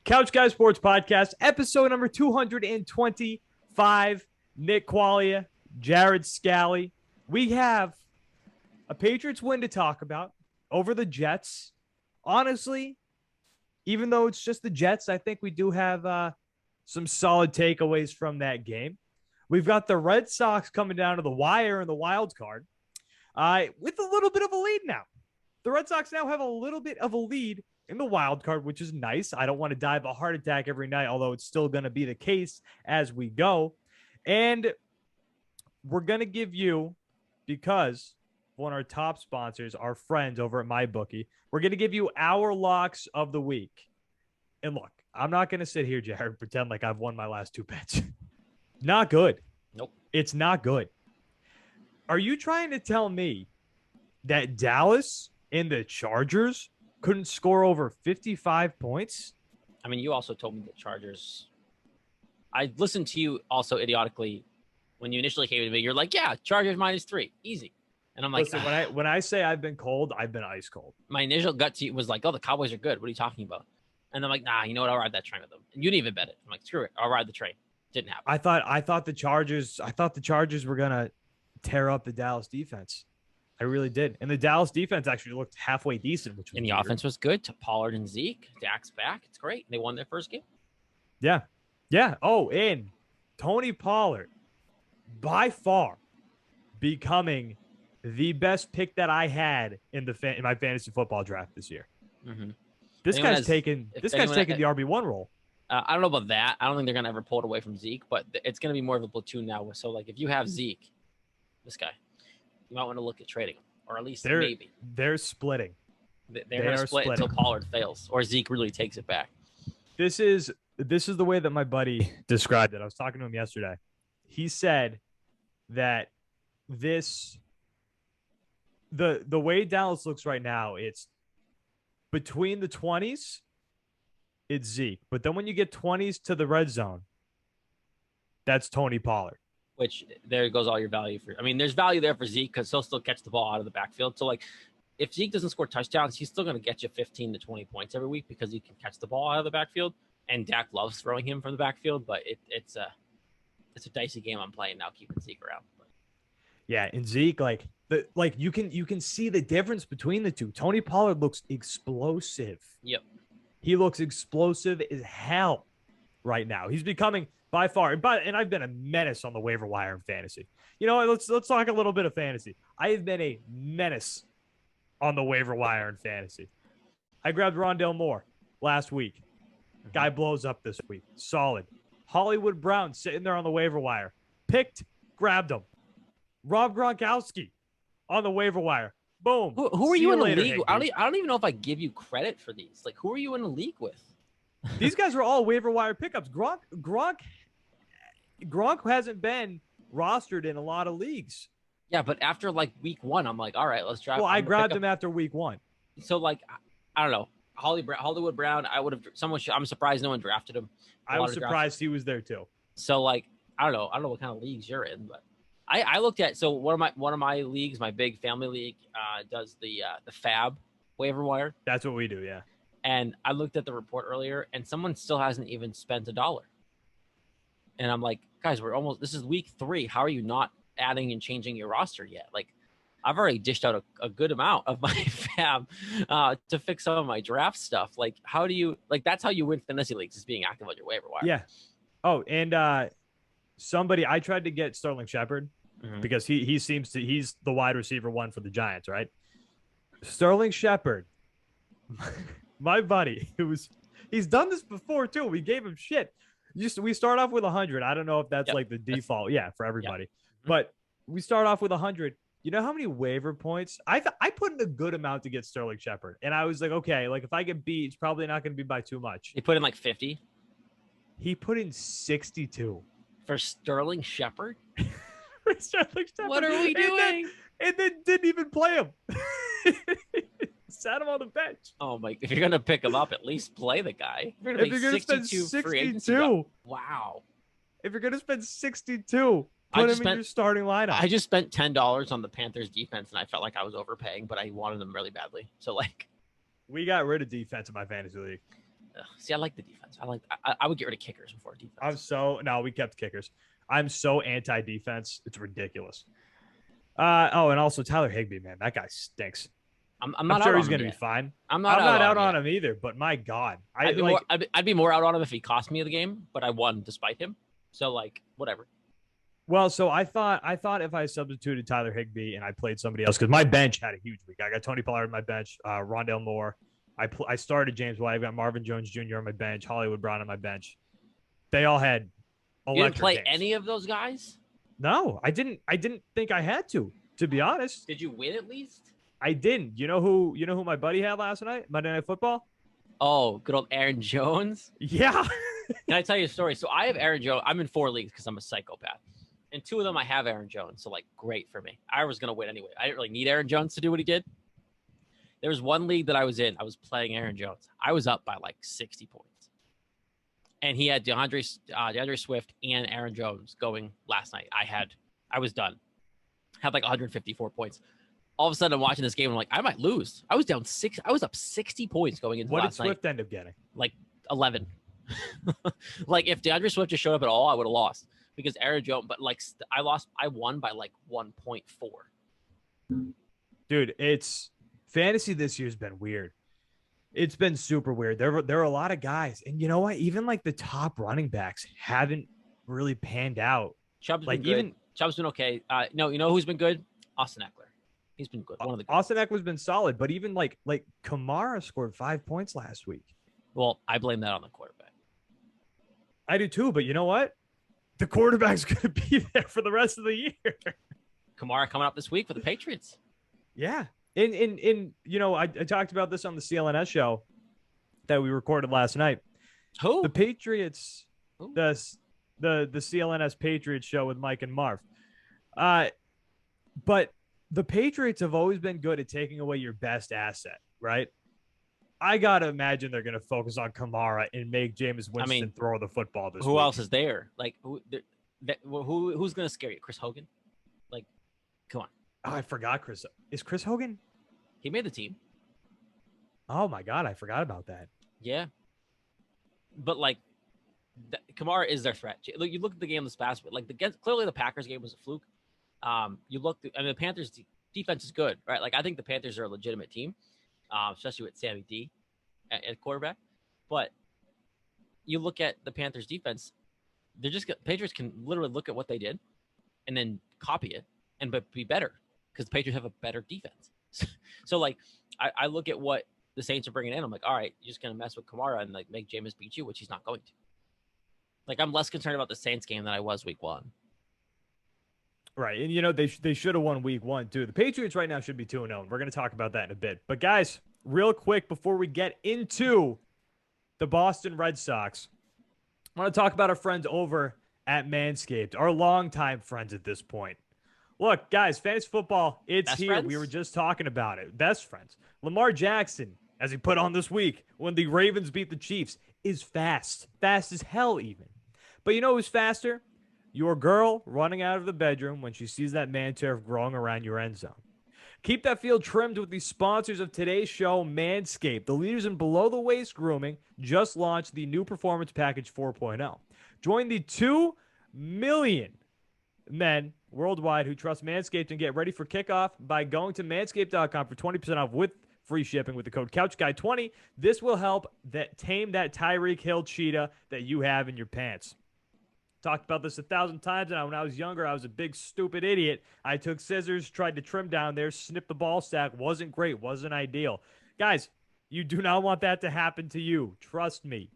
Couch Guy Sports Podcast, episode number 225. Nick Qualia, Jared Scally. We have a Patriots win to talk about over the Jets. Honestly, even though it's just the Jets, I think we do have some solid takeaways from that game. We've got the Red Sox coming down to the wire in the wild card with a little bit of a lead now. The Red Sox now have a little bit of a lead in the wild card, which is nice. I don't want to die of a heart attack every night, although it's still going to be the case as we go. And we're going to give you, because one of our top sponsors, our friends over at MyBookie, we're going to give you our locks of the week. And look, I'm not going to sit here, Jared, and pretend like I've won my last two bets. Not good. Nope. It's not good. Are you trying to tell me that Dallas and the Chargers couldn't score over 55 points? I mean, you also told me the Chargers. I listened to you also idiotically when you initially came to me. You're like, yeah, Chargers -3. Easy. And I'm like, listen, when I say I've been cold, I've been ice cold. My initial gut to you was like, oh, the Cowboys are good. What are you talking about? And I'm like, nah, you know what? I'll ride that train with them. And you didn't even bet it. I'm like, screw it. I'll ride the train. Didn't happen. I thought the Chargers were gonna tear up the Dallas defense. I really did. And the Dallas defense actually looked halfway decent, which was and the weird. Offense was good to Pollard and Zeke. Dak's back. It's great. They won their first game. Yeah. Yeah. Oh, and Tony Pollard, by far, becoming the best pick that I had in my fantasy football draft this year. Mm-hmm. This guy's taking the RB1 role. I don't know about that. I don't think they're going to ever pull it away from Zeke, but it's going to be more of a platoon now. So, like, if you have Zeke, this guy, you might want to look at trading him, or at least maybe. They're splitting. They're going to split until Pollard fails, or Zeke really takes it back. This is the way that my buddy described it. I was talking to him yesterday. He said that the way Dallas looks right now, it's between the 20s, it's Zeke. But then when you get 20s to the red zone, that's Tony Pollard. Which there goes all your value for. I mean, there's value there for Zeke because he'll still catch the ball out of the backfield. So, like, if Zeke doesn't score touchdowns, he's still going to get you 15 to 20 points every week because he can catch the ball out of the backfield. And Dak loves throwing him from the backfield, but it's a dicey game I'm playing now, keeping Zeke around. But. Yeah, and Zeke, you can see the difference between the two. Tony Pollard looks explosive. Yep. He looks explosive as hell right now. He's becoming by far, and I've been a menace on the waiver wire in fantasy. You know, let's talk a little bit of fantasy. I have been a menace on the waiver wire in fantasy. I grabbed Rondale Moore last week. Guy blows up this week. Solid. Hollywood Brown sitting there on the waiver wire. Picked, grabbed him. Rob Gronkowski on the waiver wire. Boom. Who are you in the league? I don't even know if I give you credit for these. Like, who are you in the league with? These guys are all waiver wire pickups. Gronk hasn't been rostered in a lot of leagues. Yeah, but after like week 1, I'm like, all right, let's try. Well, I grabbed him after week 1. So like, I don't know. Hollywood Brown, I'm surprised no one drafted him. I was surprised he was there too. So like, I don't know what kind of leagues you're in, but I looked at, so one of my leagues, my big family league, does the Fab waiver wire. That's what we do, yeah. And I looked at the report earlier, and someone still hasn't even spent $1. And I'm like, guys, this is week 3. How are you not adding and changing your roster yet? Like, I've already dished out a good amount of my Fab to fix some of my draft stuff. Like, how do you, like, that's how you win fantasy leagues, is being active on your waiver wire. Yeah. Oh, and I tried to get Sterling Shepard. Mm-hmm. Because he's the wide receiver 1 for the Giants, right? Sterling Shepard, my buddy, he's done this before too. We gave him shit. We start off with 100. I don't know if that's like the default, for everybody. Yep. But we start off with 100. You know how many waiver points? I put in a good amount to get Sterling Shepard, and I was like, okay, like if I get beat, it's probably not going to be by too much. He put in like 50. He put in 62 for Sterling Shepard. What are we doing? And then didn't even play him. Sat him on the bench. Oh my! If you're gonna pick him up, at least play the guy. If you're gonna spend 62, wow. If you're gonna spend 62, put him in your starting lineup. I just spent $10 on the Panthers defense, and I felt like I was overpaying, but I wanted them really badly. So like, we got rid of defense in my fantasy league. See, I like the defense. I would get rid of kickers before defense. No, we kept kickers. I'm so anti-defense. It's ridiculous. And also Tyler Higbee, man, that guy stinks. I'm not sure out he's on going to him be yet. fine. I'm not out on on him either, but my God. I'd be more out on him if he cost me the game, but I won despite him. So, like, whatever. Well, so I thought if I substituted Tyler Higbee and I played somebody else, because my bench had a huge week. I got Tony Pollard on my bench, Rondale Moore. I started James White. I've got Marvin Jones Jr. on my bench, Hollywood Brown on my bench. They all had electric You didn't play games. any of those guys? No, I didn't think I had to be honest. Did you win at least? I didn't. You know who my buddy had last night? Monday Night Football? Oh, good old Aaron Jones. Yeah. Can I tell you a story? So I have Aaron Jones. I'm in 4 leagues because I'm a psychopath. And 2 of them I have Aaron Jones. So, like, great for me. I was going to win anyway. I didn't really need Aaron Jones to do what he did. There was one league that I was in. I was playing Aaron Jones. I was up by like 60 points. And he had DeAndre Swift and Aaron Jones going last night. I was done. Had like 154 points. All of a sudden, I'm watching this game. And I'm like, I might lose. I was down 6. I was up 60 points going into last night. What did Swift end up getting? Like 11. Like, if DeAndre Swift just showed up at all, I would have lost because Aaron Jones. But like, I won by like 1.4. Dude, it's fantasy this year's been weird. It's been super weird. There are a lot of guys, and you know what? Even like the top running backs haven't really panned out. Chubb's like been good. Chubb's been okay. No, you know who's been good? Austin Eckler. He's been good. One of the good. Austin Eckler's been solid, but even like Kamara scored 5 points last week. Well, I blame that on the quarterback. I do too, but you know what? The quarterback's going to be there for the rest of the year. Kamara coming up this week for the Patriots. Yeah. In you know, I talked about this on the CLNS show that we recorded last night. Who? The Patriots, the CLNS Patriots show with Mike and Marv. But the Patriots have always been good at taking away your best asset, right? I got to imagine they're going to focus on Kamara and make Jameis Winston throw the football this week. Who else is there? Like, who's going to scare you? Chris Hogan? Like, come on. Oh, I forgot Chris. Is Chris Hogan? He made the team. Oh, my God. I forgot about that. Yeah. But, like, Kamara is their threat. You look at the game this past week. Like, clearly the Packers game was a fluke. The Panthers defense is good, right? Like, I think the Panthers are a legitimate team, especially with Sammy D at quarterback. But you look at the Panthers defense, Patriots can literally look at what they did and then copy it and be better because the Patriots have a better defense. So, like, I look at what the Saints are bringing in. I'm like, all right, you're just going to mess with Kamara and, like, make Jameis beat you, which he's not going to. Like, I'm less concerned about the Saints game than I was week 1. Right. And, you know, they should have won week 1, too. The Patriots right now should be 2-0. We're going to talk about that in a bit. But, guys, real quick before we get into the Boston Red Sox, I want to talk about our friends over at MANSCAPED, our longtime friends at this point. Look, guys, fantasy football, it's Best here. friends? We were just talking about it. Best friends. Lamar Jackson, as he put on this week when the Ravens beat the Chiefs, is fast. Fast as hell, even. But you know who's faster? Your girl running out of the bedroom when she sees that man turf growing around your end zone. Keep that field trimmed with the sponsors of today's show, Manscaped. The leaders in below-the-waist grooming just launched the new Performance Package 4.0. Join the 2 million men worldwide who trust Manscaped and get ready for kickoff by going to manscaped.com for 20% off with free shipping with the code CouchGuy20. This will help tame that Tyreek Hill cheetah that you have in your pants. Talked about this 1,000 times now. When I was younger, I was a big, stupid idiot. I took scissors, tried to trim down there, snipped the ball sack. Wasn't great. Wasn't ideal. Guys, you do not want that to happen to you. Trust me.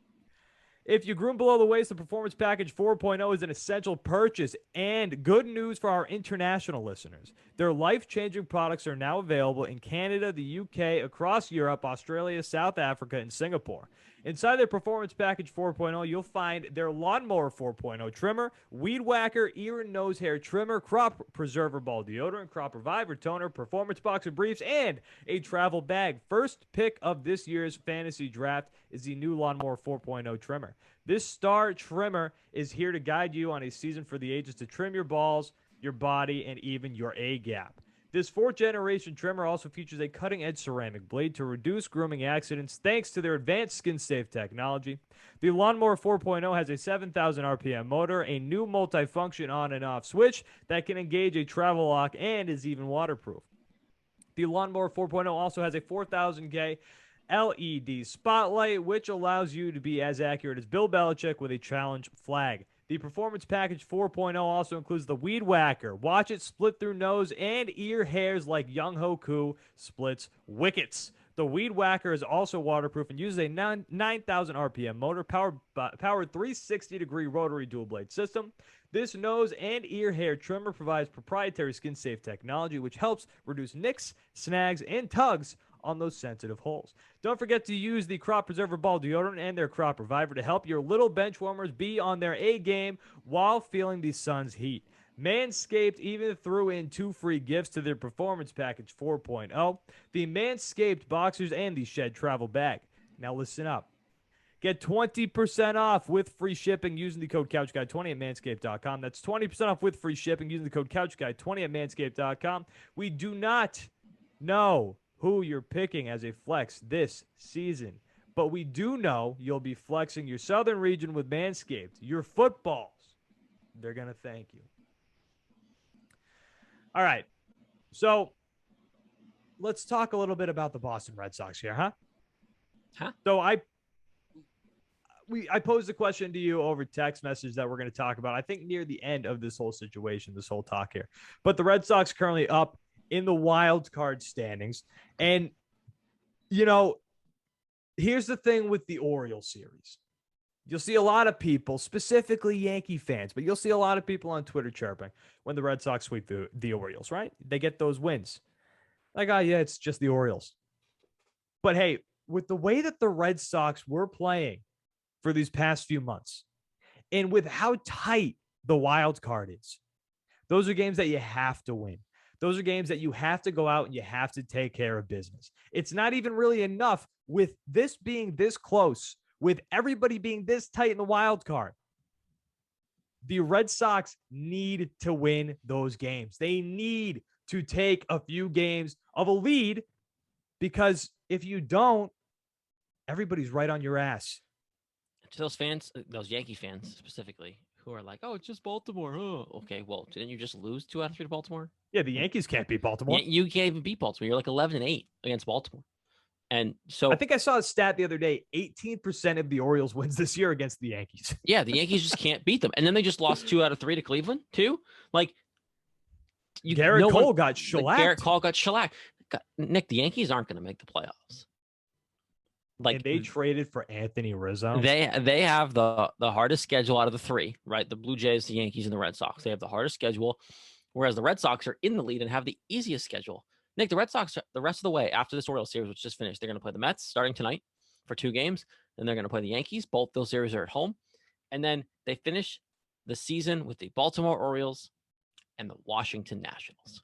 If you groom below the waist, the Performance Package 4.0 is an essential purchase. And good news for our international listeners. Their life-changing products are now available in Canada, the UK, across Europe, Australia, South Africa, and Singapore. Inside their Performance Package 4.0, you'll find their Lawnmower 4.0 trimmer, Weed Whacker, ear and nose hair trimmer, Crop Preserver ball deodorant, Crop Reviver toner, Performance Boxer briefs, and a travel bag. First pick of this year's fantasy draft is the new Lawnmower 4.0 trimmer. This star trimmer is here to guide you on a season for the ages to trim your balls, your body, and even your A-gap. This 4th-generation trimmer also features a cutting-edge ceramic blade to reduce grooming accidents thanks to their advanced skin-safe technology. The Lawnmower 4.0 has a 7,000 RPM motor, a new multifunction on and off switch that can engage a travel lock, and is even waterproof. The Lawnmower 4.0 also has a 4,000K LED spotlight, which allows you to be as accurate as Bill Belichick with a challenge flag. The Performance Package 4.0 also includes the Weed Whacker. Watch it split through nose and ear hairs like Young Hoku splits wickets. The Weed Whacker is also waterproof and uses a 9,000 RPM motor powered 360-degree rotary dual-blade system. This nose and ear hair trimmer provides proprietary skin-safe technology, which helps reduce nicks, snags, and tugs on those sensitive holes. Don't forget to use the Crop Preserver Ball Deodorant and their Crop Reviver to help your little bench warmers be on their A game while feeling the sun's heat. Manscaped even threw in 2 free gifts to their Performance Package 4.0, the Manscaped Boxers and the Shed Travel Bag. Now listen up. Get 20% off with free shipping using the code CouchGuy20 at manscaped.com. That's 20% off with free shipping using the code CouchGuy20 at manscaped.com. We do not know who you're picking as a flex this season, but we do know you'll be flexing your southern region with Manscaped. Your footballs, they're going to thank you. All right, so let's talk a little bit about the Boston Red Sox here, huh? So I posed a question to you over text message that we're going to talk about, I think, near the end of this whole situation, this whole talk here. But the Red Sox currently up in the wild card standings. And, you know, here's the thing with the Orioles series. You'll see a lot of people, specifically Yankee fans, but you'll see a lot of people on Twitter chirping when the Red Sox sweep the Orioles, right? They get those wins. Like, oh, yeah, it's just the Orioles. But, hey, with the way that the Red Sox were playing for these past few months, and with how tight the wild card is, those are games that you have to win. Those are games that you have to go out and you have to take care of business. It's not even really enough with this being this close, with everybody being this tight in the wild card. The Red Sox need to win those games. They need to take a few games of a lead, because if you don't, everybody's right on your ass. To those fans, those Yankee fans specifically, who are like, oh, it's just Baltimore. Oh, okay, well, didn't you just lose 2 out of 3 to Baltimore? Yeah, the Yankees can't beat Baltimore. You can't even beat Baltimore. You're like 11-8 against Baltimore. And so I think I saw a stat the other day, 18% of the Orioles wins this year against the Yankees. Yeah, the Yankees just can't beat them. And then they just lost 2 out of 3 to Cleveland, too. Like, Garrett Cole got shellacked. Garrett Cole got shellacked. Nick, the Yankees aren't going to make the playoffs. Like, and they traded for Anthony Rizzo. They have the hardest schedule out of the 3, right? The Blue Jays, the Yankees, and the Red Sox. They have the hardest schedule, whereas the Red Sox are in the lead and have the easiest schedule. Nick, the Red Sox, the rest of the way after this Orioles series, which just finished, they're going to play the Mets starting tonight for 2 games. Then they're going to play the Yankees. Both those series are at home. And then they finish the season with the Baltimore Orioles and the Washington Nationals.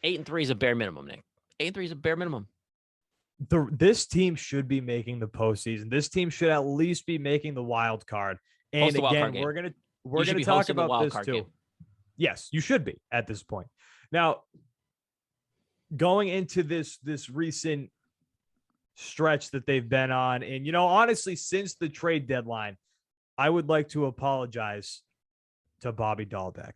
8-3 is a bare minimum, Nick. 8-3 is a bare minimum. This team should be making the postseason. This team should at least be making the wild card. And again, we're gonna talk about this too. Game. Yes, you should be at this point. Now, going into this recent stretch that they've been on, and you know, honestly, since the trade deadline, I would like to apologize to Bobby Dahlbeck.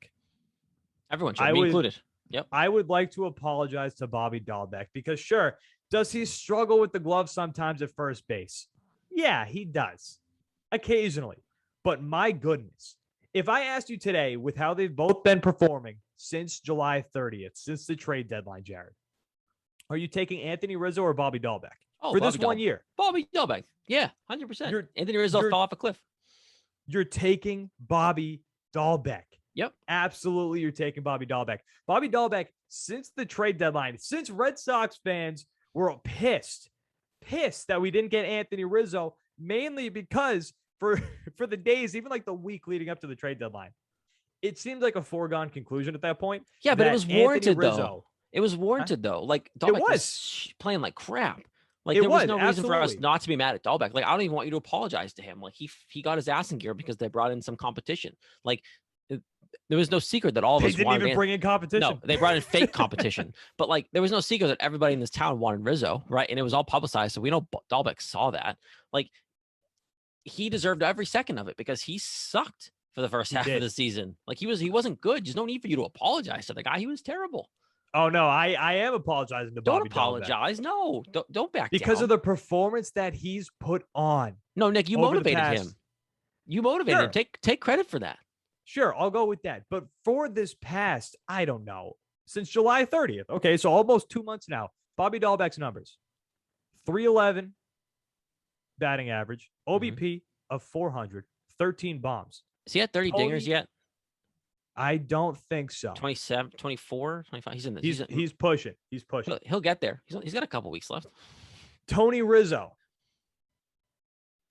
Everyone should be included. Yep. I would like to apologize to Bobby Dahlbeck because, sure, does he struggle with the glove sometimes at first base? Yeah, he does. Occasionally. But my goodness, if I asked you today with how they've both been performing since July 30th, since the trade deadline, Jared, are you taking Anthony Rizzo or Bobby Dahlbeck for this 1 year? Bobby Dahlbeck. Yeah, 100%. Anthony Rizzo fell off a cliff. You're taking Bobby Dahlbeck. Yep. Absolutely, you're taking Bobby Dahlbeck. Bobby Dahlbeck, since the trade deadline, since Red Sox fans were pissed that we didn't get Anthony Rizzo, mainly because for the days, even like the week leading up to the trade deadline, it seemed like a foregone conclusion at that point. Yeah, but it was warranted, though. It was warranted, though. Like, Dahlbeck was playing like crap. Like, there was no reason for us not to be mad at Dahlbeck. Like, I don't even want you to apologize to him. Like, he got his ass in gear because they brought in some competition. Like, there was no secret that all of They us didn't wanted even bring in competition. No, they brought in fake competition. But like, there was no secret that everybody in this town wanted Rizzo, right? And it was all publicized. So we know Dahlbeck saw that. Like, he deserved every second of it because he sucked for the first half of the season. Like, he wasn't good. There's no need for you to apologize to the guy. He was terrible. Oh no, I am apologizing to Bobby. Don't apologize. Dahlbeck. No, don't back because down. of the performance that he's put on. No, Nick, you motivated him. You motivated him. Take credit for that. Sure, I'll go with that. But for this past, I don't know, since July 30th. Okay, so almost 2 months now. Bobby Dahlbeck's numbers: 311 batting average, OBP of 400, 13 bombs. Is he at 30 dingers yet? I don't think so. 27, 24, 25. He's in this. He's pushing. He's pushing. He'll get there. He's got a couple weeks left. Tony Rizzo.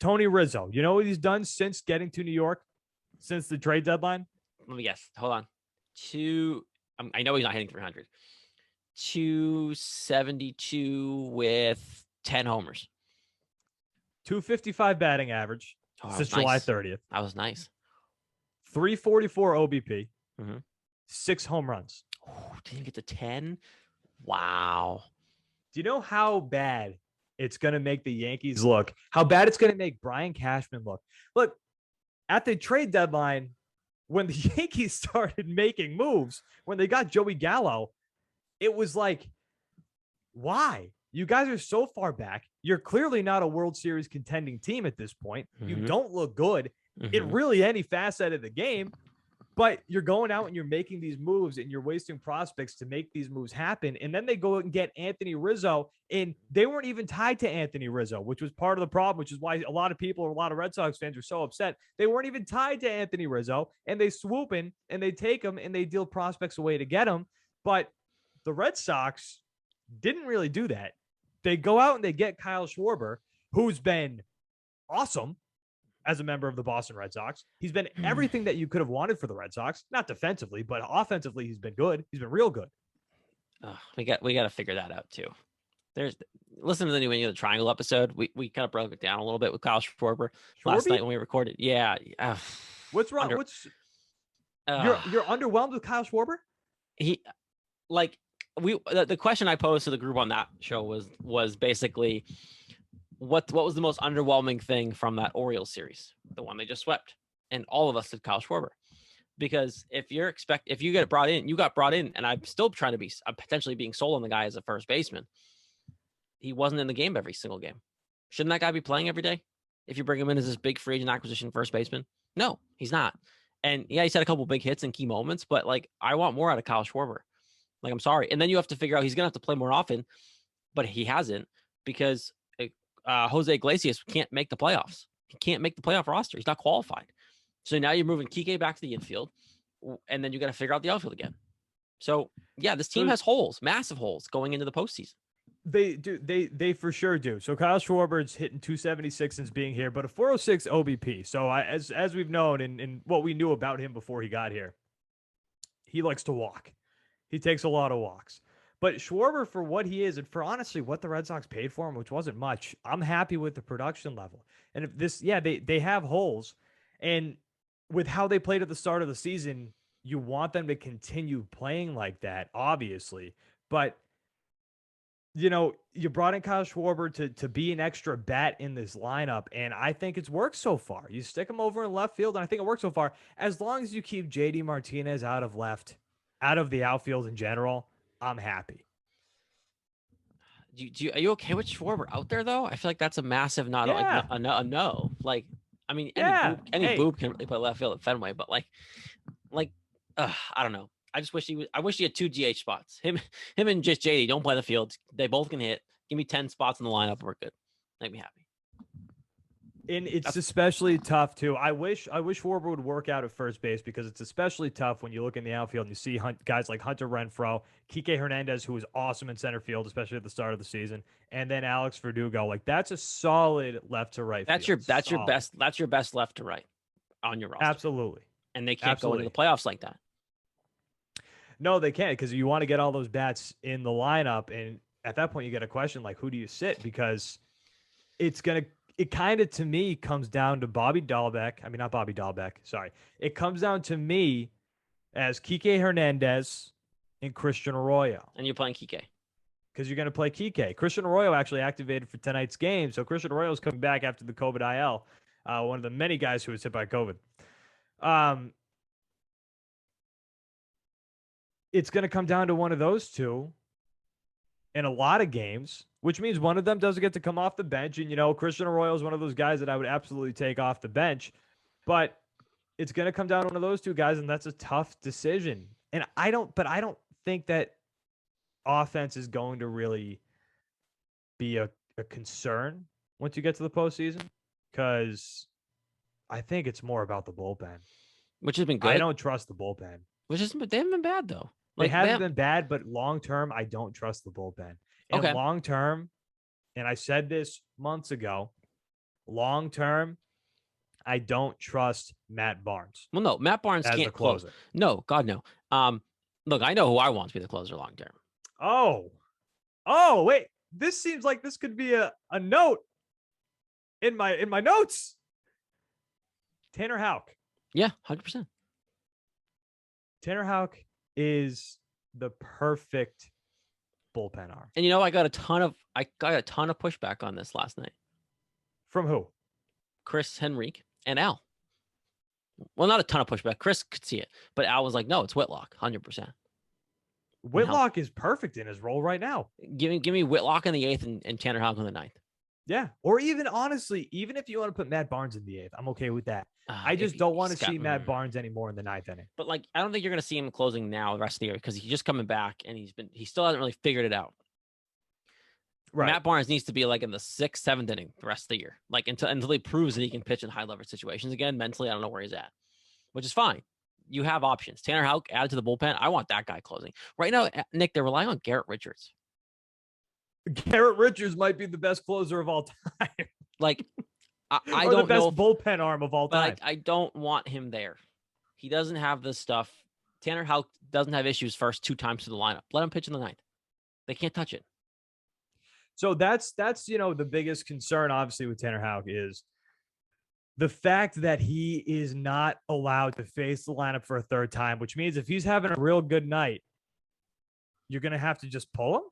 You know what he's done since getting to New York? Since the trade deadline? Let me guess. Hold on. I know he's not hitting 300. 272 with 10 homers. 255 batting average since July 30th. That was nice. 344 OBP. 6 home runs. Oh, didn't get to 10? Wow. Do you know how bad it's going to make the Yankees look? How bad it's going to make Brian Cashman look? Look, at the trade deadline, when the Yankees started making moves, when they got Joey Gallo, it was like, why? You guys are so far back. You're clearly not a World Series contending team at this point. You don't look good in really any facet of the game, but you're going out and you're making these moves and you're wasting prospects to make these moves happen. And then they go and get Anthony Rizzo, and they weren't even tied to Anthony Rizzo, which was part of the problem, which is why a lot of people, a lot of Red Sox fans are so upset. They weren't even tied to Anthony Rizzo, and they swoop in and they take him and they deal prospects away to get him. But the Red Sox didn't really do that. They go out and they get Kyle Schwarber, who's been awesome as a member of the Boston Red Sox. He's been everything that you could have wanted for the Red Sox, not defensively, but offensively, he's been good. He's been real good. We got to figure that out too. Listen to the New England Triangle episode. We kind of broke it down a little bit with Kyle Schwarber last night when we recorded. Yeah. What's wrong? You're underwhelmed with Kyle Schwarber? The question I posed to the group on that show was basically, what was the most underwhelming thing from that Orioles series, the one they just swept? And all of us said Kyle Schwarber, because if you get brought in, you got brought in, and I'm still trying to I'm potentially being sold on the guy as a first baseman. He wasn't in the game every single game. Shouldn't that guy be playing every day if you bring him in as this big free agent acquisition first baseman? No, he's not. And yeah, he's had a couple big hits in key moments, but like, I want more out of Kyle Schwarber. Like, I'm sorry. And then you have to figure out he's going to have to play more often, but he hasn't, because Jose Iglesias can't make the playoffs. He can't make the playoff roster. He's not qualified. So now you're moving Kike back to the infield, and then you got to figure out the outfield again. So yeah, this team has holes, massive holes going into the postseason. They do. They for sure do. So Kyle Schwarber's hitting 276 since being here, but a 406 OBP. So as we've known and what we knew about him before he got here, he likes to walk. He takes a lot of walks. But Schwarber, for what he is, and for honestly what the Red Sox paid for him, which wasn't much, I'm happy with the production level. And if this, they have holes. And with how they played at the start of the season, you want them to continue playing like that, obviously. But, you brought in Kyle Schwarber to be an extra bat in this lineup, and I think it's worked so far. You stick him over in left field, and I think it worked so far. As long as you keep JD Martinez out of the outfield in general, I'm happy. Are you okay with Schwarber out there though? I feel like that's a massive a no. Like, I mean, any boob can really play left field at Fenway, but I don't know. I wish he had 2 DH spots. Him and just JD don't play the field. They both can hit. Give me 10 spots in the lineup. We're good. Make me happy. And it's especially tough too. I wish Schwarber would work out at first base, because it's especially tough when you look in the outfield and you see guys like Hunter Renfroe, Kike Hernandez, who was awesome in center field, especially at the start of the season, and then Alex Verdugo. Like, that's a solid left to right. That's your best left to right on your roster. Absolutely. And they can't go into the playoffs like that. No, they can't, because you want to get all those bats in the lineup, and at that point you get a question like, who do you sit? Because it kind of, to me, comes down to Bobby Dahlbeck. I mean, not Bobby Dahlbeck. Sorry. It comes down to me as Kike Hernandez and Christian Arroyo. And you're playing Kike. Because you're going to play Kike. Christian Arroyo actually activated for tonight's game. So Christian Arroyo is coming back after the COVID IL. One of the many guys who was hit by COVID. It's going to come down to one of those two in a lot of games, which means one of them doesn't get to come off the bench. And, Christian Arroyo is one of those guys that I would absolutely take off the bench. But it's going to come down to one of those two guys, and that's a tough decision. And I don't think that offense is going to really be a concern once you get to the postseason, because I think it's more about the bullpen, which has been good. I don't trust the bullpen. They haven't been bad though. They haven't been bad, but long term, I don't trust the bullpen. And long term, and I said this months ago, long term, I don't trust Matt Barnes. Well, no, Matt Barnes can't close. No, God, no. Look, I know who I want to be the closer long term. Oh, wait. This seems like this could be a note in my notes. Tanner Houck. Yeah, 100%. Tanner Houck is the perfect bullpen arm. And I got a ton of pushback on this last night. From who? Chris Henrique and Al. Well, not a ton of pushback. Chris could see it, but Al was like, "No, it's Whitlock, 100%." Whitlock is perfect in his role right now. Give me Whitlock in the 8th and Tanner Houck in the 9th. Yeah. Or even honestly, even if you want to put Matt Barnes in the 8th, I'm okay with that. I just don't want to see Matt Barnes anymore in the 9th inning. But I don't think you're going to see him closing now the rest of the year, because he's just coming back and he still hasn't really figured it out. Right. Matt Barnes needs to be in the 6th, 7th inning the rest of the year, until he proves that he can pitch in high leverage situations again. Mentally, I don't know where he's at, which is fine. You have options. Tanner Houck added to the bullpen. I want that guy closing. Right now, Nick, they're relying on Garrett Richards. Garrett Richards might be the best closer of all time. I don't know. The best bullpen arm of all time. I don't want him there. He doesn't have this stuff. Tanner Houck doesn't have issues first 2 times to the lineup. Let him pitch in the 9th. They can't touch it. So that's the biggest concern, obviously, with Tanner Houck is the fact that he is not allowed to face the lineup for a 3rd time, which means if he's having a real good night, you're going to have to just pull him.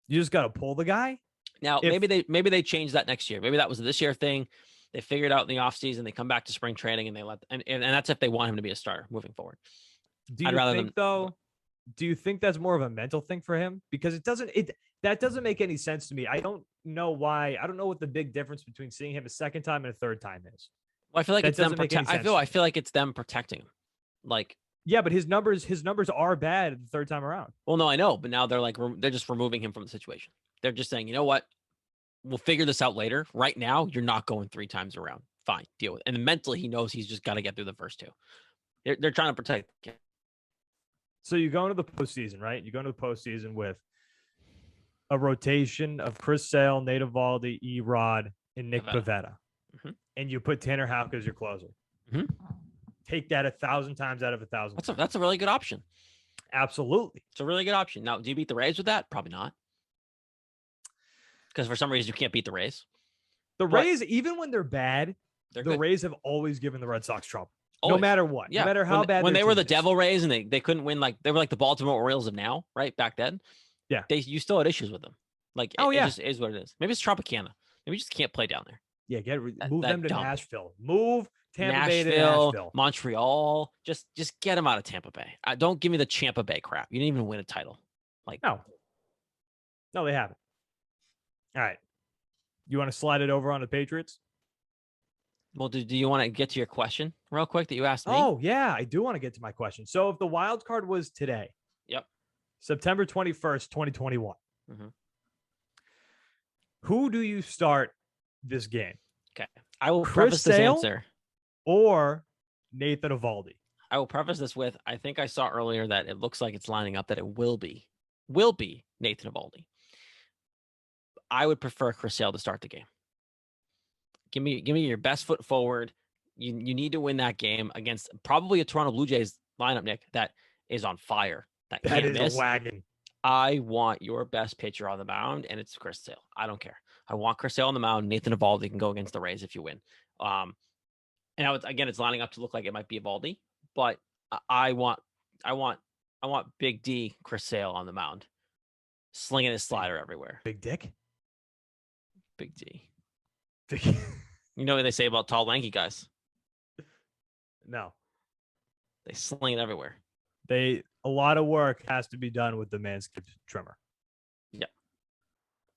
You just got to pull the guy. Now, maybe they change that next year. Maybe that was a this year thing. They figure it out in the offseason. They come back to spring training and they and that's if they want him to be a starter moving forward. Do you think that's more of a mental thing for him? Because that doesn't make any sense to me. I don't know why. I don't know what the big difference between seeing him a 2nd time and a 3rd time is. Well, I feel like it's them. I feel like it's them protecting him. Yeah, but his numbers are bad the 3rd time around. Well, no, I know, but now they're just removing him from the situation. They're just saying, you know what? We'll figure this out later. Right now, you're not going 3 times around. Fine, deal with it. And mentally, he knows he's just got to get through the first 2. They're trying to protect him. So you go into the postseason, right? You go into the postseason with a rotation of Chris Sale, Nate Eovaldi, E-Rod, and Nick Pivetta. Mm-hmm. And you put Tanner Houck as your closer. Mm-hmm. Take that 1,000 times out of 1,000. That's a really good option. Absolutely. It's a really good option. Now, do you beat the Rays with that? Probably not. Because for some reason, you can't beat the Rays. Rays, even when they're bad, the good. Rays have always given the Red Sox trouble. Always. No matter what. Yeah. No matter how bad. When they were the Devil Rays and they couldn't win, they were like the Baltimore Orioles of now, right? Back then. Yeah. You still had issues with them. It just is what it is. Maybe it's Tropicana. Maybe you just can't play down there. Yeah, move them to Nashville. Move Tampa Bay to Nashville. Montreal. Just get them out of Tampa Bay. Don't give me the Tampa Bay crap. You didn't even win a title. No, they haven't. All right. You want to slide it over on the Patriots? Well, do you want to get to your question real quick that you asked me? Oh, yeah, I do want to get to my question. So if the wild card was today, yep, September 21st, 2021, mm-hmm. Who do you start this game? Okay. I will preface this answer. Or Nathan Eovaldi? I will preface this with, I think I saw earlier that it looks like it's lining up that it will be Nathan Eovaldi. I would prefer Chris Sale to start the game. Give me your best foot forward. You need to win that game against probably a Toronto Blue Jays lineup, Nick, that is on fire. That is miss. A wagon. I want your best pitcher on the mound, and it's Chris Sale. I don't care. I want Chris Sale on the mound. Nathan Eovaldi can go against the Rays if you win. And now it's lining up to look like it might be Eovaldi, but I want Big D Chris Sale on the mound, slinging his slider everywhere. Big dick? Big D. Big... You know what they say about tall, lanky guys? No. They sling it everywhere. A lot of work has to be done with the MANSCAPED trimmer. Yeah.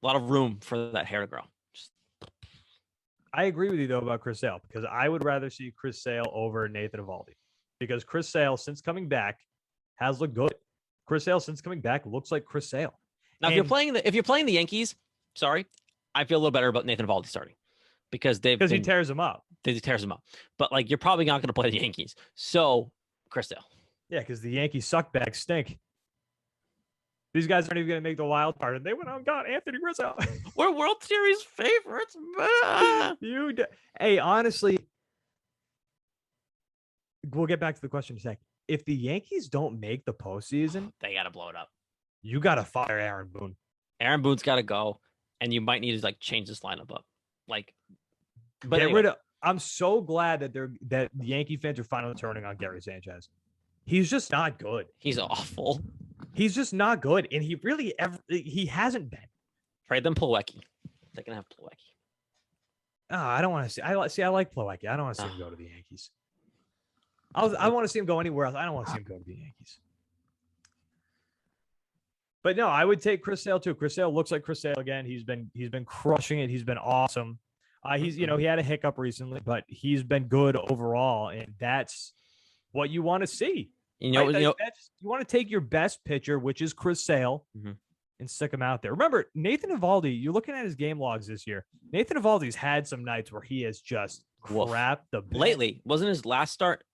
A lot of room for that hair to grow. I agree with you, though, about Chris Sale, because I would rather see Chris Sale over Nathan Eovaldi. Because Chris Sale, since coming back, has looked good. Chris Sale, since coming back, looks like Chris Sale. Now, if you're playing the Yankees, sorry, I feel a little better about Nathan Eovaldi starting. Because he tears him up. He tears him up. But, like, you're probably not going to play the Yankees. So, Chris Sale. Yeah, because the Yankees suckbags stink. These guys aren't even going to make the wild card, and they went out and got Anthony Rizzo. We're World Series favorites. Hey, honestly, we'll get back to the question in a second. If the Yankees don't make the postseason, they got to blow it up. You got to fire Aaron Boone. Aaron Boone's got to go, and you might need to, like, change this lineup up. Like, but get rid of. I'm so glad that the Yankee fans are finally turning on Gary Sanchez. He's just not good. He's awful. He's just not good, and he hasn't been. Trade them Plawecki. They can have Plawecki. Oh, I don't want to see. I like Plawecki. I don't want to see him go to the Yankees. I want to see him go anywhere else. I don't want to see him go to the Yankees. But no, I would take Chris Sale too. Chris Sale looks like Chris Sale again. He's been crushing it. He's been awesome. He had a hiccup recently, but he's been good overall, and that's what you want to see. You want to take your best pitcher, which is Chris Sale, and stick him out there. Remember, Nathan Eovaldi, you're looking at his game logs this year. Nathan Eovaldi's had some nights where he has just crapped the bed. Lately, wasn't his last start?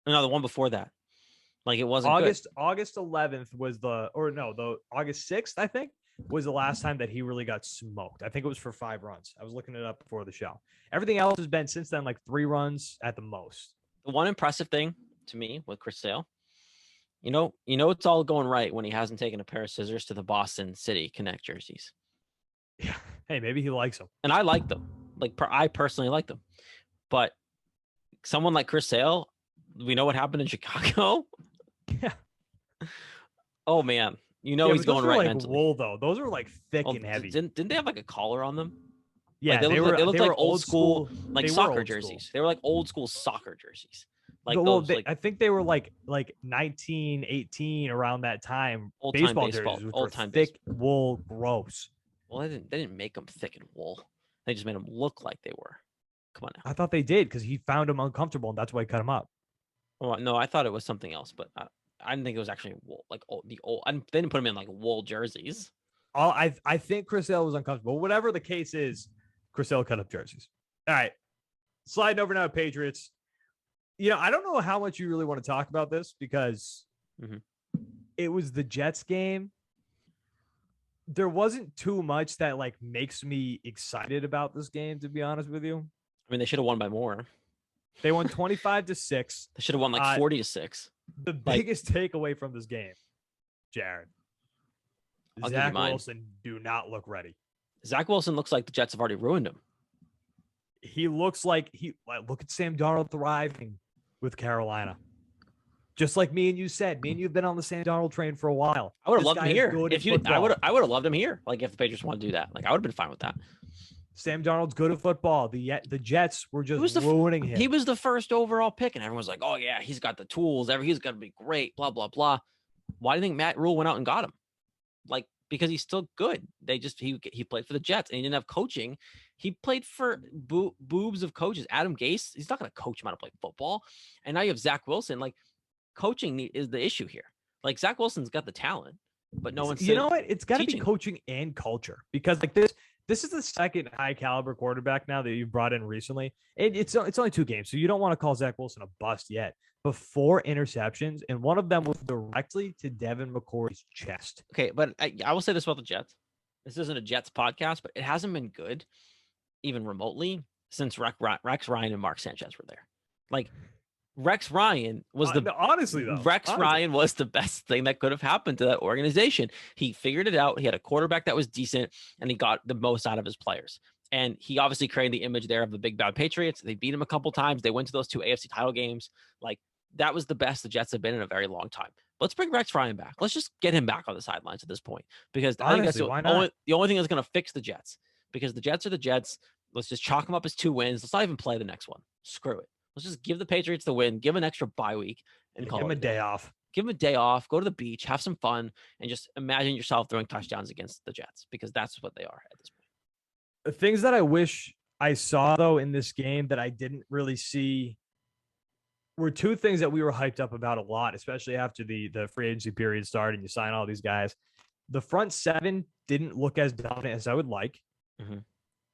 No, the one before that. Like, it wasn't August 11th was the August 6th, I think, was the last time that he really got smoked. I think it was for 5 runs. I was looking it up before the show. Everything else has been since then like 3 runs at the most. The one impressive thing to me with Chris Sale, you know, it's all going right when he hasn't taken a pair of scissors to the Boston City Connect jerseys. Yeah. Hey, maybe he likes them. And I like them. Like, I personally like them. But someone like Chris Sale, we know what happened in Chicago. Yeah. Oh, man. He's going right like mentally. Wool, though. Those are like thick and heavy. Didn't they have like a collar on them? Yeah, like, they looked like old school like soccer jerseys. They were like old school soccer jerseys. Like I think they were like 1918 around that time. Baseball jerseys, old time thick wool, gross. Well, they didn't make them thick and wool. They just made them look like they were. Come on now. I thought they did because he found them uncomfortable, and that's why he cut them up. Oh no, I thought it was something else, but I didn't think it was actually wool. Like they didn't put them in like wool jerseys. I think Chris Sale was uncomfortable. Whatever the case is, Chris Sale cut up jerseys. All right, sliding over now to Patriots. I don't know how much you really want to talk about this because it was the Jets game. There wasn't too much that like makes me excited about this game, to be honest with you. I mean, they should have won by more. They won 25-6. They should have won like 40-6. The biggest takeaway from this game, Jared, Zach Wilson do not look ready. Zach Wilson looks like the Jets have already ruined him. He looks like look at Sam Darnold thriving with Carolina. Just like me and you said, me and you've been on the Sam Darnold train for a while. I would have loved him here. I would have loved him here. Like if the Patriots want to do that, like I would have been fine with that. Sam Darnold's good at football. The Jets were just ruining him. He was the first overall pick, and everyone's like, "Oh yeah, he's got the tools. He's going to be great." Blah blah blah. Why do you think Matt Rule went out and got him? Like because he's still good. He played for the Jets, and he didn't have coaching. He played for boobs of coaches. Adam Gase, he's not going to coach him how to play football. And now you have Zach Wilson. Like coaching is the issue here. Like Zach Wilson's got the talent, but no one's. You know what? It's got to be coaching and culture because like this. This is the second high caliber quarterback now that you've brought in recently. It's only 2 games, so you don't want to call Zach Wilson a bust yet. But 4 interceptions, and one of them was directly to Devin McCourty's chest. Okay, but I will say this about the Jets. This isn't a Jets podcast, but it hasn't been good, even remotely, since Rex Ryan and Mark Sanchez were there. Like, Rex Ryan was Ryan was the best thing that could have happened to that organization. He figured it out. He had a quarterback that was decent, and he got the most out of his players. And he obviously created the image there of the big bad Patriots. They beat him a couple times. They went to those 2 AFC title games. Like that was the best the Jets have been in a very long time. Let's bring Rex Ryan back. Let's just get him back on the sidelines at this point, because I think that's Honestly, why not? the only thing that's going to fix the Jets, because the Jets are the Jets. Let's just chalk them up as 2 wins. Let's not even play the next one. Screw it. Let's just give the Patriots the win, give an extra bye week, and call Give him it a day off. Give him a day off, go to the beach, have some fun, and just imagine yourself throwing touchdowns against the Jets, because that's what they are at this point. The things that I wish I saw, though, in this game that I didn't really see were 2 things that we were hyped up about a lot, especially after the free agency period started and you sign all these guys. The front 7 didn't look as dominant as I would like. Mm-hmm.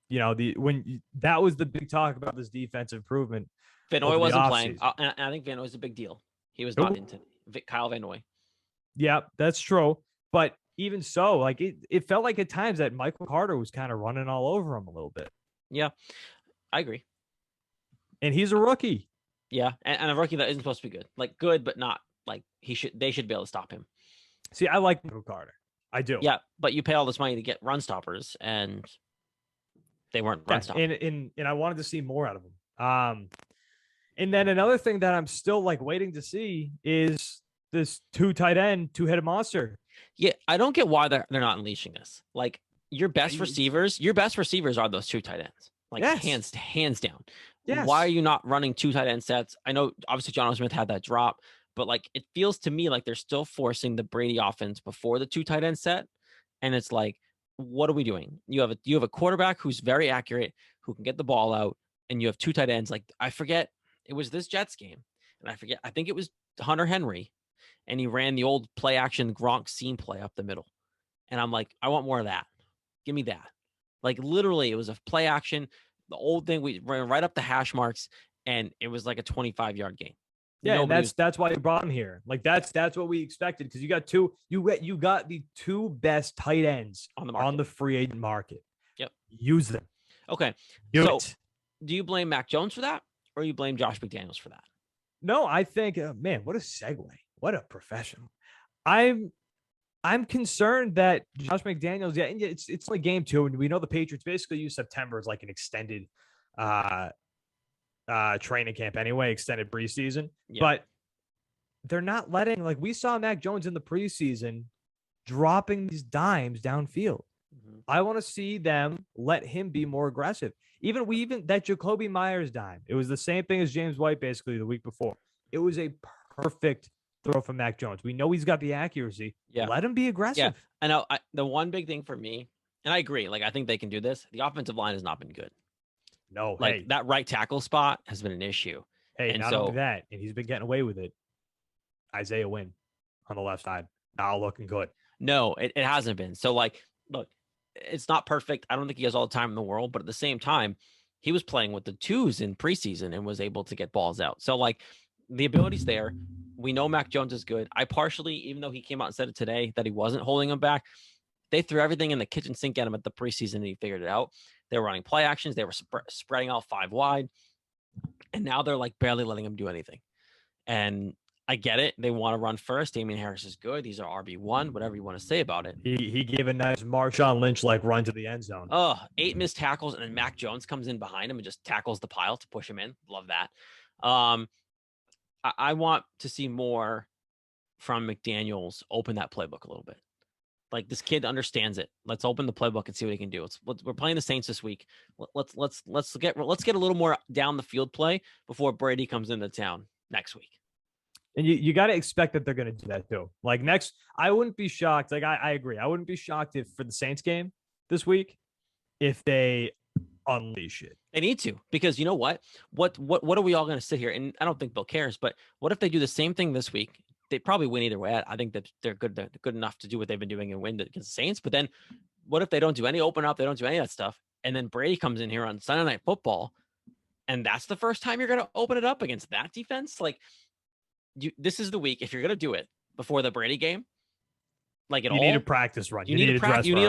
You know, that was the big talk about this defensive improvement. Van Noy wasn't playing, and I think Van Noy was a big deal. He was not into Kyle Van Noy. Yeah, that's true. But even so, like it felt like at times that Michael Carter was kind of running all over him a little bit. Yeah, I agree. And he's a rookie. Yeah, and a rookie that isn't supposed to be good. Like good, but not like they should be able to stop him. See, I like Michael Carter. I do. Yeah, but you pay all this money to get run stoppers, and they weren't run stoppers. And I wanted to see more out of him. And then another thing that I'm still like waiting to see is this 2 tight end, 2-headed monster. Yeah, I don't get why they're not unleashing this. Like your best receivers are those 2 tight ends. Like hands down. Yes. Why are you not running 2 tight end sets? I know obviously John Smith had that drop, but like it feels to me like they're still forcing the Brady offense before the 2 tight end set. And it's like, what are we doing? You have a quarterback who's very accurate, who can get the ball out, and you have 2 tight ends. Like I forget, it was this Jets game, and I think it was Hunter Henry, and he ran the old play action Gronk seam play up the middle. And I'm like, I want more of that. Give me that. Like literally, it was a play action. The old thing, we ran right up the hash marks, and it was like a 25-yard gain. Yeah, and that's why you brought him here. Like that's what we expected, because you got the 2 best tight ends on the free agent market. Yep, use them. Okay, do you blame Mac Jones for that, or you blame Josh McDaniels for that? No, I think, man, what a segue. What a professional. I'm concerned that Josh McDaniels, yeah, it's like game 2, and we know the Patriots basically use September as like an extended training camp anyway, extended preseason. Yeah. But they're not letting, like we saw Mac Jones in the preseason dropping these dimes downfield. Mm-hmm. I want to see them let him be more aggressive. Even that Jacoby Myers dime, it was the same thing as James White basically the week before. It was a perfect throw from Mac Jones. We know he's got the accuracy. Yeah. Let him be aggressive. Yeah. I know. The one big thing for me, and I agree, like I think they can do this. The offensive line has not been good. No, like that right tackle spot has been an issue. Hey, and not only that, and he's been getting away with it. Isaiah Wynn on the left side, now looking good. No, it hasn't been. So like, look, it's not perfect. I don't think he has all the time in the world, but at the same time, he was playing with the 2s in preseason and was able to get balls out. So like the ability's there. We know Mac Jones is good. I partially, even though he came out and said it today that he wasn't holding him back, they threw everything in the kitchen sink at him at the preseason and he figured it out. They were running play actions. They were spreading out 5 wide. And now they're like barely letting him do anything. And I get it. They want to run first. Damian Harris is good. He's our RB1, whatever you want to say about it. He gave a nice Marshawn Lynch-like run to the end zone. Oh, 8 missed tackles. And then Mac Jones comes in behind him and just tackles the pile to push him in. Love that. I want to see more from McDaniels open that playbook a little bit. Like this kid understands it. Let's open the playbook and see what he can do. We're playing the Saints this week. Let's get a little more down the field play before Brady comes into town next week. And you got to expect that they're going to do that too. Like next, I wouldn't be shocked. Like I agree. I wouldn't be shocked if for the Saints game this week, if they unleash it. They need to, because you know what are we all going to sit here? And I don't think Bill cares, but what if they do the same thing this week? They probably win either way. I think that they're good enough to do what they've been doing and win against the Saints. But then what if they don't do any open up? They don't do any of that stuff. And then Brady comes in here on Sunday Night Football. And that's the first time you're going to open it up against that defense. Like this is the week. If you're going to do it before the Brady game, like you need a practice run. You need a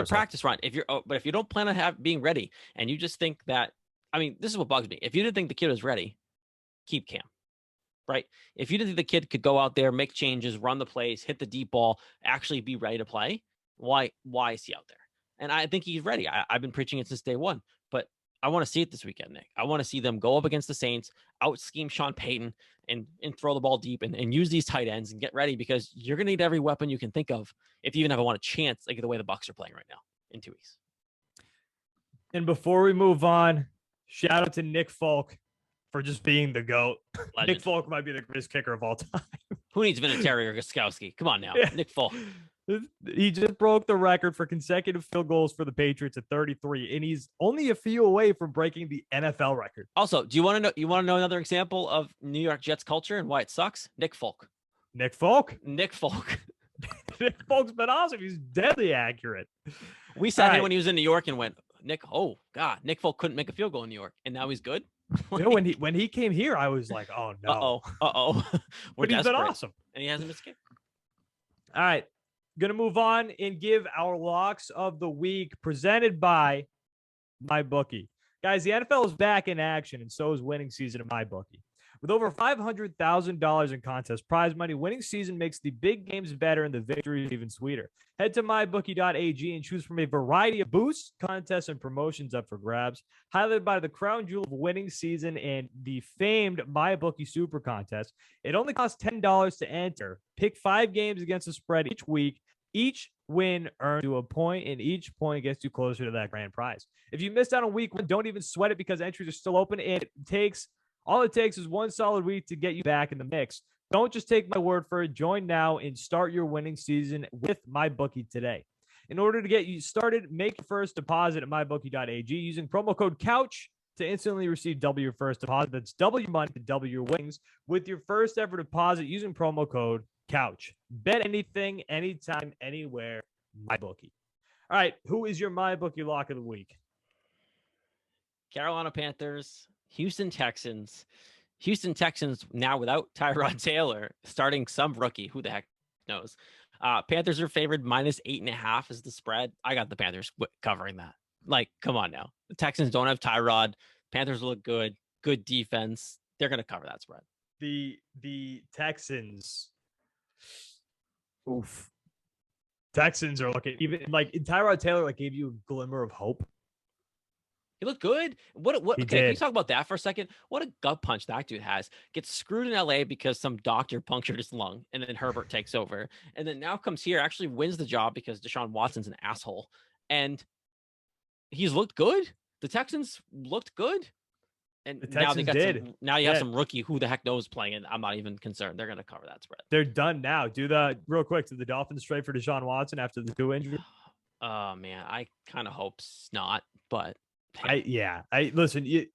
practice run. But if you don't plan on being ready and you just think that, I mean, this is what bugs me. If you didn't think the kid was ready, keep Cam. Right? If you didn't think the kid could go out there, make changes, run the plays, hit the deep ball, actually be ready to play, why is he out there? And I think he's ready. I've been preaching it since day one, but I want to see it this weekend, Nick. I want to see them go up against the Saints, out scheme Sean Payton, and throw the ball deep and use these tight ends and get ready, because you're going to need every weapon you can think of if you even ever want a chance, like the way the Bucs are playing right now in 2 weeks. And before we move on, shout out to Nick Folk for just being the GOAT. Legend. Nick Folk might be the greatest kicker of all time. Who needs Vinatieri or Gostkowski? Come on now. Yeah. Nick Folk. He just broke the record for consecutive field goals for the Patriots at 33, and he's only a few away from breaking the NFL record. Also, do you want to know? You want to know another example of New York Jets culture and why it sucks? Nick Folk. Nick Folk. Nick Folk. Nick Folk's been awesome. He's deadly accurate. We sat here when he was in New York and went, Nick. Oh God, Nick Folk couldn't make a field goal in New York, and now he's good. You know, when he came here, I was like, oh no. We're but he's desperate. been awesome, and he hasn't escaped. All right. Going to move on and give our locks of the week presented by MyBookie. Guys, the NFL is back in action, and so is winning season at MyBookie. With over $500,000 in contest prize money, winning season makes the big games better and the victories even sweeter. Head to mybookie.ag and choose from a variety of boosts, contests, and promotions up for grabs, highlighted by the crown jewel of winning season and the famed MyBookie Super Contest. It only costs $10 to enter. Pick 5 games against the spread each week. Each win earns you a point, and each point gets you closer to that grand prize. If you missed out on week 1, don't even sweat it, because entries are still open. All it takes is one solid week to get you back in the mix. Don't just take my word for it. Join now and start your winning season with MyBookie today. In order to get you started, make your first deposit at mybookie.ag using promo code COUCH to instantly receive double your first deposit. That's double your money to double your winnings with your first ever deposit using promo code COUCH. Bet anything, anytime, anywhere, MyBookie. All right, who is your MyBookie lock of the week? Carolina Panthers, Houston Texans. Houston Texans now without Tyrod Taylor, starting some rookie. Who the heck knows? Panthers are favored -8.5 is the spread. I got the Panthers covering that. Like, come on now. The Texans don't have Tyrod. Panthers look good. Good defense. They're going to cover that spread. The Texans. Oof. Texans are looking, even like Tyrod Taylor gave you a glimmer of hope. He looked good. What? He Okay, did. can you talk about that for a second? What a gut punch that dude has. Gets screwed in LA because some doctor punctured his lung, and then Herbert takes over, and then now comes here, actually wins the job because Desean Watson's an asshole, and he's looked good. The Texans looked good, and now they got now you have some rookie who the heck knows playing, and I'm not even concerned. They're going to cover that spread. They're done now. Do the real quick. Did the Dolphins trade for Desean Watson after the 2 injury? Oh man, I kind of hope not, but. Listen, you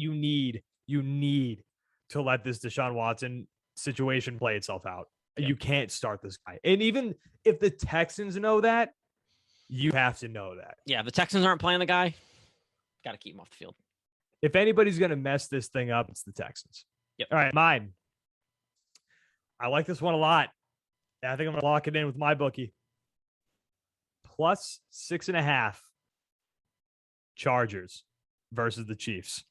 need to let this Desean Watson situation play itself out. Yep. You can't start this guy. And even if the Texans know that, you have to know that. Yeah, if the Texans aren't playing the guy, got to keep him off the field. If anybody's going to mess this thing up, it's the Texans. Yep. All right, mine. I like this one a lot. I think I'm going to lock it in with MyBookie. +6.5. Chargers versus the Chiefs.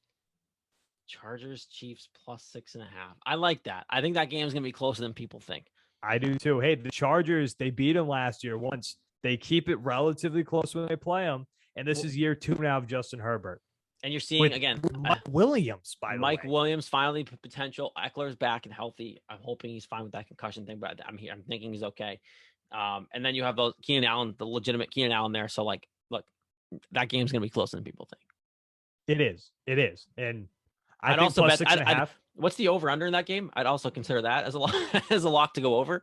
Chargers, Chiefs +6.5. I like that. I think that game is going to be closer than people think. I do too. Hey, the Chargers, they beat them last year once. They keep it relatively close when they play them. And this is year 2 now of Justin Herbert. And you're seeing, again, Mike Williams, by the way. Mike Williams finally potential. Eckler's back and healthy. I'm hoping he's fine with that concussion thing, but I'm thinking he's okay. And then you have those Keenan Allen, the legitimate Keenan Allen there. So, look, that game's going to be closer than people think. It is. And I'd think also bet 6.5. What's the over under in that game? I'd also consider that as a lock, as a lock to go over.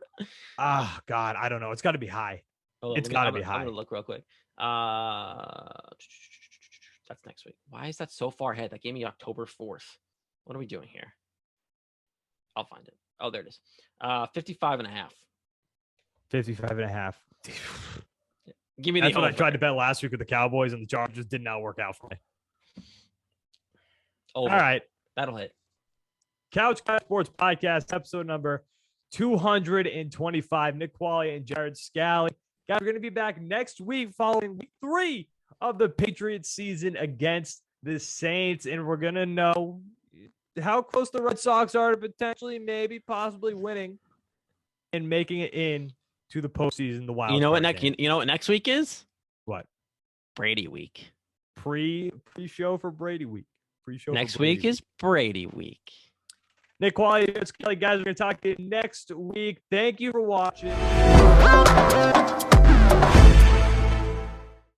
God, I don't know. It's got to be high. It's got to be high. I'm going to look real quick. That's next week. Why is that so far ahead? That gave me October 4th. What are we doing here? I'll find it. Oh, there it is. 55.5. 55.5. Give me That's the what over. I tried to bet last week with the Cowboys, and the Chargers did not work out for me. Over. All right. That'll hit. Couch Guy Sports Podcast, episode number 225. Nick Quaglia and Jared Scally. Guys, we're going to be back next week following week 3 of the Patriots season against the Saints, and we're going to know how close the Red Sox are to potentially, maybe, possibly winning and making it in to the postseason, the wild. You know what next week is? What? Brady week. pre-show for Brady week. Pre-show Next for Brady week is Brady week. Nick Quality, Kelly, guys. We're gonna talk to you next week. Thank you for watching.